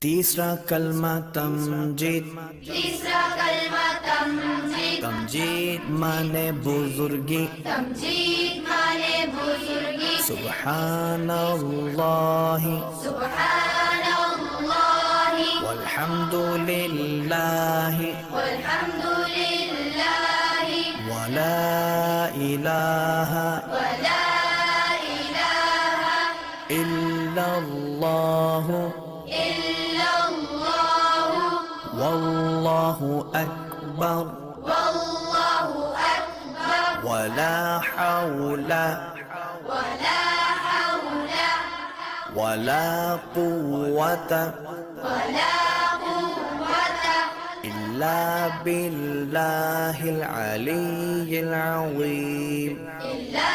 तीसरा कलमा तमजीद। तीसरा कलमा तमजीद। तमजीद माने बुजुर्गी। तमजीद माने बुजुर्गी। सुब्हानल्लाहि सुब्हानल्लाहि वल्हम्दुलिल्लाहि वल्हम्दुलिल्लाहि वला इलाहा वला इलाहा इल्लल्लाहु इल्लल्लाहु वल्लाहु अकबर वल्लाहु अकबर वला हौला वला हौला वला कुव्वता वला कुव्वता इल्ला बिल्लाहिल अलिय्यिल अज़ीम। इल्ला